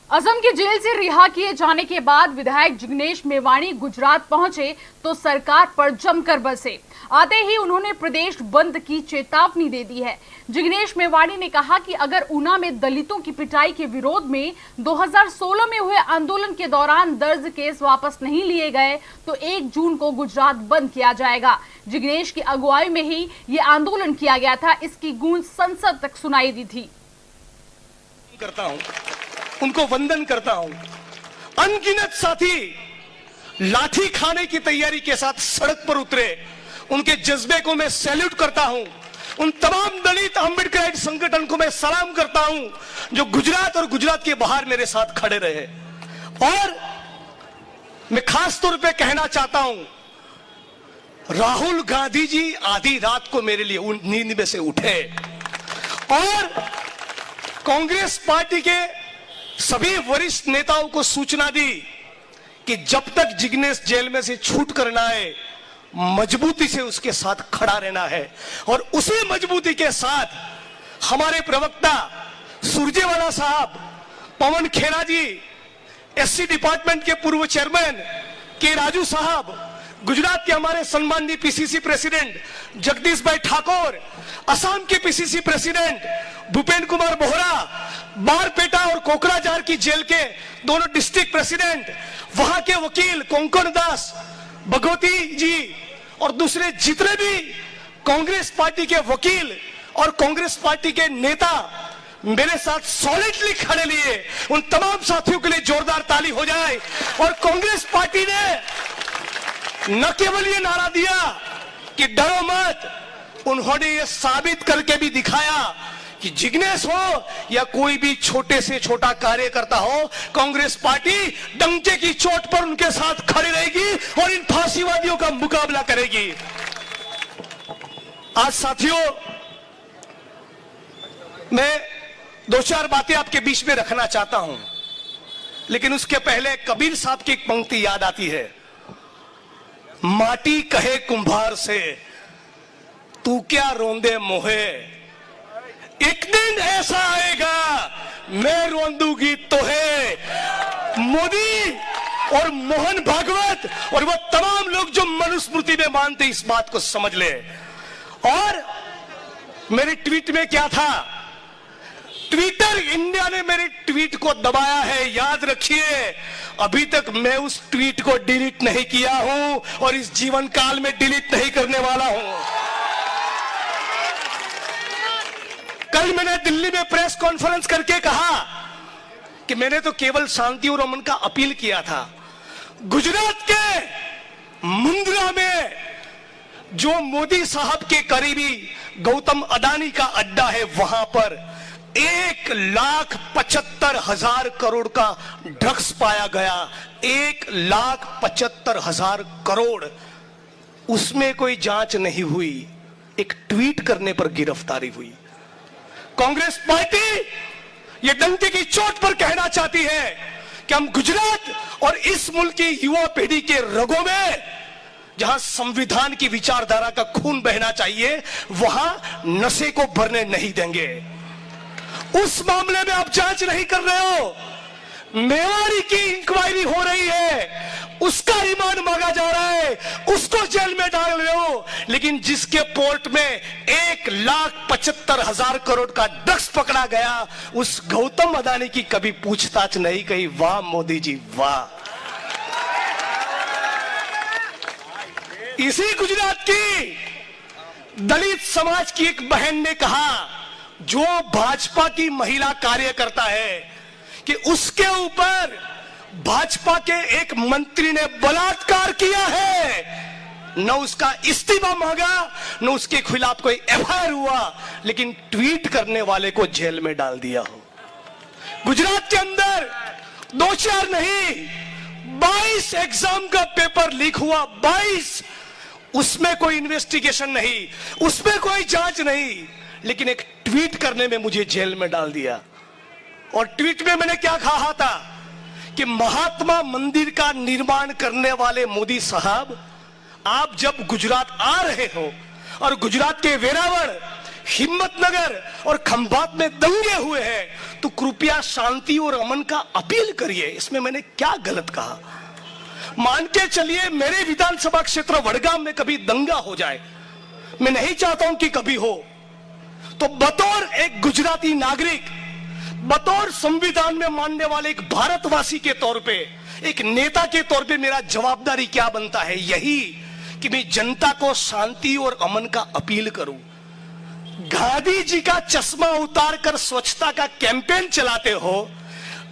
असम की जेल से रिहा किए जाने के बाद विधायक जिग्नेश मेवाणी गुजरात पहुंचे तो सरकार पर जमकर बरसे। आते ही उन्होंने प्रदेश बंद की चेतावनी दे दी है। जिग्नेश मेवाणी ने कहा कि अगर ऊना में दलितों की पिटाई के विरोध में 2016 में हुए आंदोलन के दौरान दर्ज केस वापस नहीं लिए गए तो 1 जून को गुजरात बंद किया जाएगा। जिग्नेश की अगुवाई में ही ये आंदोलन किया गया था। इसकी गूंज संसद तक सुनाई दी थी। करता हूं, उनको वंदन करता हूं। अनगिनत साथी लाठी खाने की तैयारी के साथ सड़क पर उतरे, उनके जज्बे को मैं सैल्यूट करता हूं। उन तमाम दलित अम्बेडकराइट संगठन को मैं सलाम करता हूं जो गुजरात और गुजरात के बाहर मेरे साथ खड़े रहे। और मैं खास तौर पे कहना चाहता हूं, राहुल गांधी जी आधी रात को मेरे लिए नींद में से उठे और कांग्रेस पार्टी के सभी वरिष्ठ नेताओं को सूचना दी कि जब तक जिग्नेश जेल में से छूट कर ना आए, मजबूती से उसके साथ खड़ा रहना है। और उसी मजबूती के साथ हमारे प्रवक्ता सुरजेवाला साहब, पवन खेरा जी, एससी डिपार्टमेंट के पूर्व चेयरमैन के राजू साहब, गुजरात के हमारे सम्माननीय पीसीसी प्रेसिडेंट जगदीश भाई ठाकुर, असम के पीसीसी प्रेसिडेंट भूपेंद्र कुमार बोहरा, बारपेटा और कोकराझार की जेल के दोनों डिस्ट्रिक्ट प्रेसिडेंट, वहां के वकील कोंकण दास भगवती जी और दूसरे जितने भी कांग्रेस पार्टी के वकील और कांग्रेस पार्टी के नेता मेरे साथ सॉलिडली खड़े लिए, उन तमाम साथियों के लिए जोरदार ताली हो जाए। और कांग्रेस पार्टी ने न केवल ये नारा दिया कि डरो मत, उन्होंने ये साबित करके भी दिखाया कि जिग्नेश हो या कोई भी छोटे से छोटा कार्यकर्ता हो, कांग्रेस पार्टी डंके की चोट पर उनके साथ खड़ी रहेगी और इन फांसीवादियों का मुकाबला करेगी। आज साथियों, मैं 2-4 बातें आपके बीच में रखना चाहता हूं, लेकिन उसके पहले कबीर साहब की एक पंक्ति याद आती है, माटी कहे कुंभार से तू क्या रोंदे मोहे, एक दिन ऐसा आएगा मैं रोंदूंगी तोहे। मोदी और मोहन भागवत और वो तमाम लोग जो मनुस्मृति में मानते इस बात को समझ ले। और मेरे ट्वीट में क्या था, ट्विटर इंडिया ने मेरे ट्वीट को दबाया है, याद रखिए। अभी तक मैं उस ट्वीट को डिलीट नहीं किया हूं और इस जीवन काल में डिलीट नहीं करने वाला हूं। कल मैंने दिल्ली में प्रेस कॉन्फ्रेंस करके कहा कि मैंने तो केवल शांति और अमन का अपील किया था। गुजरात के मुंद्रा में जो मोदी साहब के करीबी गौतम अडानी का अड्डा है, वहां पर 1,75,000 करोड़ का ड्रग्स पाया गया। 1,75,000 करोड़, उसमें कोई जांच नहीं हुई, एक ट्वीट करने पर गिरफ्तारी हुई। कांग्रेस पार्टी ये डंके की चोट पर कहना चाहती है कि हम गुजरात और इस मुल्क की युवा पीढ़ी के रगों में जहां संविधान की विचारधारा का खून बहना चाहिए, वहां नशे को भरने नहीं देंगे। उस मामले में आप जांच नहीं कर रहे हो, मेवाड़ी की इंक्वायरी हो रही है, उसका रिमांड मांगा जा रहा है, उसको जेल में डाल रहे हो। लेकिन जिसके पोर्ट में 1,75,000 करोड़ का ड्रग्स पकड़ा गया, उस गौतम अडानी की कभी पूछताछ नहीं कही। वाह मोदी जी वाह। इसी गुजरात की दलित समाज की एक बहन ने कहा, जो भाजपा की महिला कार्यकर्ता है, कि उसके ऊपर भाजपा के एक मंत्री ने बलात्कार किया है, न उसका इस्तीफा मांगा, न उसके खिलाफ कोई एफआईआर हुआ, लेकिन ट्वीट करने वाले को जेल में डाल दिया हो। गुजरात के अंदर 2-4 नहीं, 22 एग्जाम का पेपर लीक हुआ, 22। उसमें कोई इन्वेस्टिगेशन नहीं, उसमें कोई जांच नहीं, लेकिन एक ट्वीट करने में मुझे जेल में डाल दिया। और ट्वीट में मैंने क्या कहा था कि महात्मा मंदिर का निर्माण करने वाले मोदी साहब, आप जब गुजरात आ रहे हो और गुजरात के वेरावल हिम्मतनगर और खंभात में दंगे हुए हैं तो कृपया शांति और अमन का अपील करिए। इसमें मैंने क्या गलत कहा? मान के चलिए मेरे विधानसभा क्षेत्र वडगाम में कभी दंगा हो जाए, मैं नहीं चाहता हूं कि कभी हो, तो बतौर एक गुजराती नागरिक, बतौर संविधान में मानने वाले एक भारतवासी के तौर पे, एक नेता के तौर पे मेरा जवाबदारी क्या बनता है? यही कि मैं जनता को शांति और अमन का अपील करूं। गांधी जी का चश्मा उतारकर स्वच्छता का कैंपेन चलाते हो,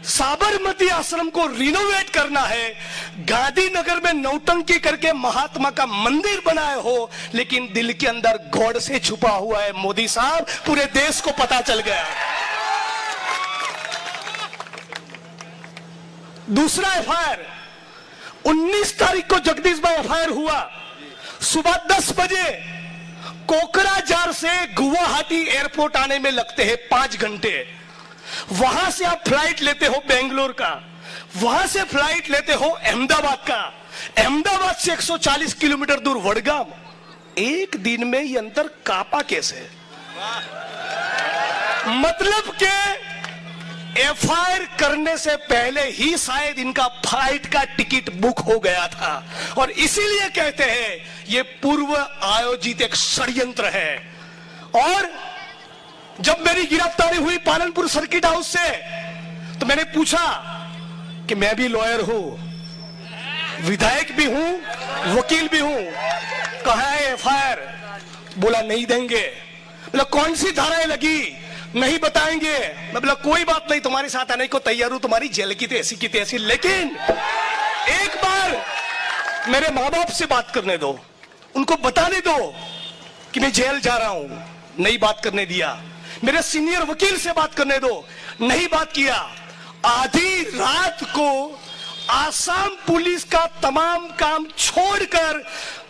साबरमती आश्रम को रिनोवेट करना है, गांधीनगर में नौटंकी करके महात्मा का मंदिर बनाए हो, लेकिन दिल के अंदर गॉड से छुपा हुआ है। मोदी साहब, पूरे देश को पता चल गया। दूसरा एफआईआर 19 तारीख को जगदीश भाई एफआईआर हुआ। सुबह 10 बजे कोकराझार से गुवाहाटी एयरपोर्ट आने में लगते हैं 5 घंटे। वहां से आप फ्लाइट लेते हो बेंगलोर का, वहां से फ्लाइट लेते हो अहमदाबाद का, अहमदाबाद से 140 किलोमीटर दूर वडगाम। एक दिन में ये अंतर कापा कैसे? मतलब के एफआईआर करने से पहले ही शायद इनका फ्लाइट का टिकट बुक हो गया था, और इसीलिए कहते हैं ये पूर्व आयोजित एक षड्यंत्र है। और जब मेरी गिरफ्तारी हुई पालनपुर सर्किट हाउस से, तो मैंने पूछा कि मैं भी लॉयर हूं, विधायक भी हूं, वकील भी हूं, कहाँ है एफआईआर? बोला नहीं देंगे। बोला कौन सी धाराएं लगी? नहीं बताएंगे। मैं बोला कोई बात नहीं, तुम्हारे साथ आने को तैयार हूं, तुम्हारी जेल की थी ऐसी, लेकिन एक बार मेरे माँ बाप से बात करने दो, उनको बताने दो कि मैं जेल जा रहा हूं। नहीं बात करने दिया। मेरे सीनियर वकील से बात करने दो, नहीं बात किया। आधी रात को आसाम पुलिस का तमाम काम छोड़कर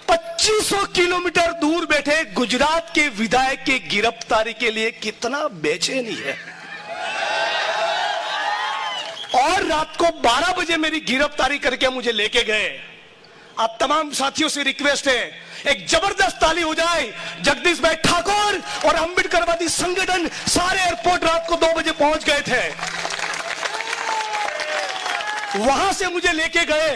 2500 किलोमीटर दूर बैठे गुजरात के विधायक की गिरफ्तारी के लिए कितना बेचैनी है। और रात को 12 बजे मेरी गिरफ्तारी करके मुझे लेके गए। आप तमाम साथियों से रिक्वेस्ट है, एक जबरदस्त ताली हो जाए। जगदीश भाई ठाकुर और अंबेडकरवादी संगठन सारे एयरपोर्ट रात को 2 बजे पहुंच गए थे। वहां से मुझे लेके गए।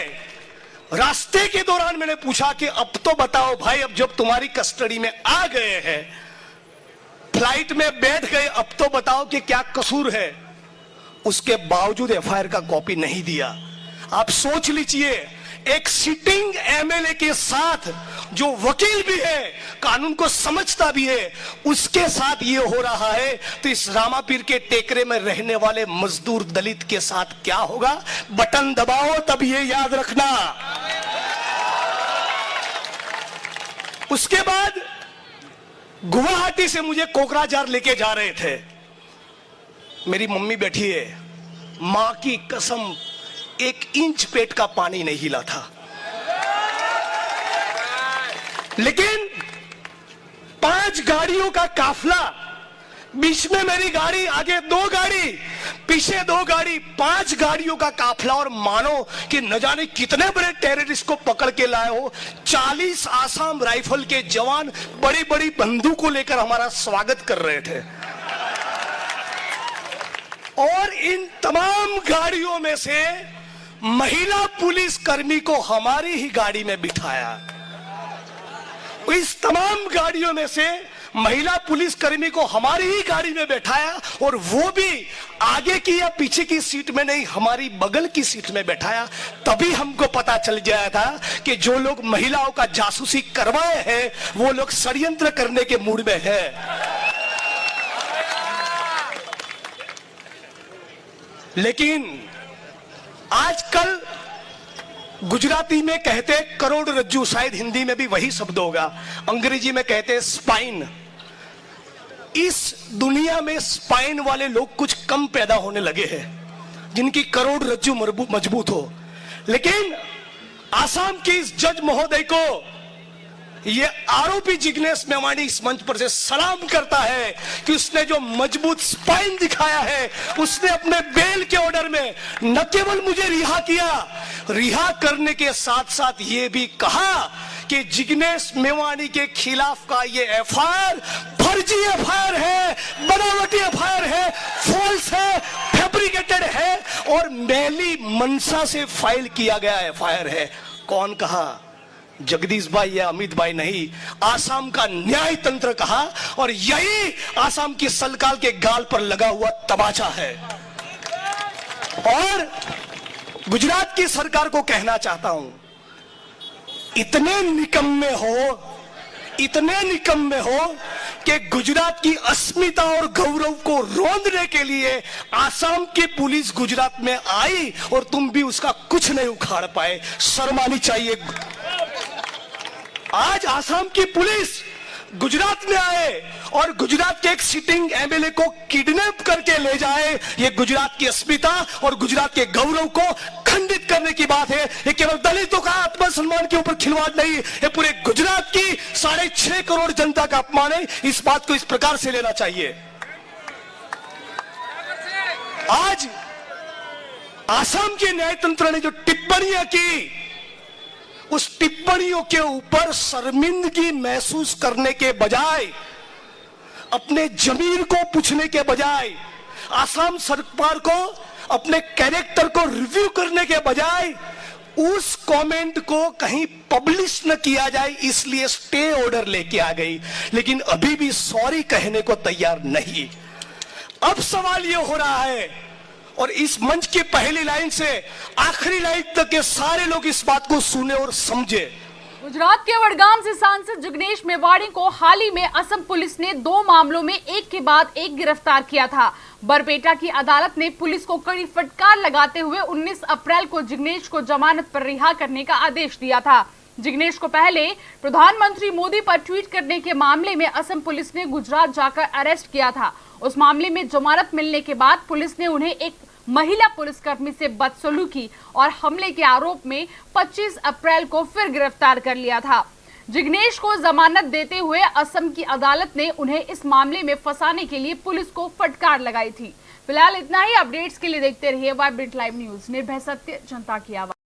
रास्ते के दौरान मैंने पूछा कि अब तो बताओ भाई, अब जब तुम्हारी कस्टडी में आ गए हैं, फ्लाइट में बैठ गए, अब तो बताओ कि क्या कसूर है? उसके बावजूद एफआईआर का कॉपी नहीं दिया। आप सोच लीजिए, एक सिटिंग एमएलए के साथ जो वकील भी है, कानून को समझता भी है, उसके साथ ये हो रहा है, तो इस रामापीर के टेकरे में रहने वाले मजदूर दलित के साथ क्या होगा? बटन दबाओ तब ये याद रखना। उसके बाद गुवाहाटी से मुझे कोकराझार लेके जा रहे थे। मेरी मम्मी बैठी है, मां की कसम 1 इंच पेट का पानी नहीं हिला था। लेकिन 5 गाड़ियों का काफला, बीच में मेरी गाड़ी, आगे 2 गाड़ी, पीछे 2 गाड़ी, 5 गाड़ियों का काफला। और मानो कि न जाने कितने बड़े टेररिस्ट को पकड़ के लाए हो। 40 आसाम राइफल के जवान बड़ी बड़ी बंदूकों लेकर हमारा स्वागत कर रहे थे। और इन तमाम गाड़ियों में से महिला पुलिस कर्मी को हमारी ही गाड़ी में बिठाया। इस तमाम गाड़ियों में से महिला पुलिस कर्मी को हमारी ही गाड़ी में बैठाया, और वो भी आगे की या पीछे की सीट में नहीं, हमारी बगल की सीट में बैठाया। तभी हमको पता चल गया था कि जो लोग महिलाओं का जासूसी करवाए हैं, वो लोग षड्यंत्र करने के मूड में है। लेकिन आजकल गुजराती में कहते करोड़रज्जू, शायद हिंदी में भी वही शब्द होगा, अंग्रेजी में कहते स्पाइन। इस दुनिया में स्पाइन वाले लोग कुछ कम पैदा होने लगे हैं, जिनकी करोड़रज्जू मजबूत हो। लेकिन आसाम के इस जज महोदय को ये आरोपी जिग्नेश मेवाणी इस मंच पर से सलाम करता है कि उसने जो मजबूत स्पाइन दिखाया है, उसने अपने बेल के ऑर्डर में न केवल मुझे रिहा किया, रिहा करने के साथ साथ ये भी कहा कि जिग्नेश मेवाणी के खिलाफ का ये एफआईआर फर्जी एफआईआर है, बनावटी एफआईआर है, फॉल्स है, फैब्रिकेटेड है और मैली मनसा से फाइल किया गया एफआईआर है। कौन कहा? जगदीश भाई या अमित भाई नहीं, आसाम का न्याय तंत्र कहा और यही आसाम की सरकार के गाल पर लगा हुआ तमाचा है। और गुजरात की सरकार को कहना चाहता हूं, इतने निकम्मे हो कि गुजरात की अस्मिता और गौरव को रोंदने के लिए आसाम की पुलिस गुजरात में आई और तुम भी उसका कुछ नहीं उखाड़ पाए। शर्म आनी चाहिए। आज आसाम की पुलिस गुजरात में आए और गुजरात के एक सिटिंग एमएलए को किडनैप करके ले जाए, ये गुजरात की अस्मिता और गुजरात के गौरव को खंडित करने की बात है। ये केवल दलितों का आत्मसम्मान के ऊपर खिलवाड़ नहीं, ये पूरे गुजरात की 6.5 करोड़ जनता का अपमान है। इस बात को इस प्रकार से लेना चाहिए। आज आसाम के न्याय तंत्र ने जो टिप्पणियां की, उस टिप्पणियों के ऊपर शर्मिंदगी महसूस करने के बजाय, अपने जमीर को पूछने के बजाय, आसाम सरकार को अपने कैरेक्टर को रिव्यू करने के बजाय उस कमेंट को कहीं पब्लिश न किया जाए, इसलिए स्टे ऑर्डर लेके आ गई, लेकिन अभी भी सॉरी कहने को तैयार नहीं। अब सवाल यह हो रहा है और इस मंच की पहली लाइन से आखिरी लाइन तक के सारे लोग इस बात को सुने और समझे। गुजरात के वडगाम से सांसद जिग्नेश मेवाणी को हाल ही में असम पुलिस ने 2 मामलों में एक के बाद एक गिरफ्तार किया था। बरपेटा की अदालत ने पुलिस को कड़ी फटकार लगाते हुए 19 अप्रैल को जिग्नेश को जमानत पर रिहा करने का आदेश दिया था। जिग्नेश को पहले प्रधानमंत्री मोदी पर ट्वीट करने के मामले में असम पुलिस ने गुजरात जाकर अरेस्ट किया था। उस मामले में जमानत मिलने के बाद पुलिस ने उन्हें एक महिला पुलिसकर्मी से बदसलूकी और हमले के आरोप में 25 अप्रैल को फिर गिरफ्तार कर लिया था। जिग्नेश को जमानत देते हुए असम की अदालत ने उन्हें इस मामले में फंसाने के लिए पुलिस को फटकार लगाई थी। फिलहाल इतना ही। अपडेट्स के लिए देखते रहिए वाइब्रेंट लाइव न्यूज, निर्भय सत्य जनता की आवाज।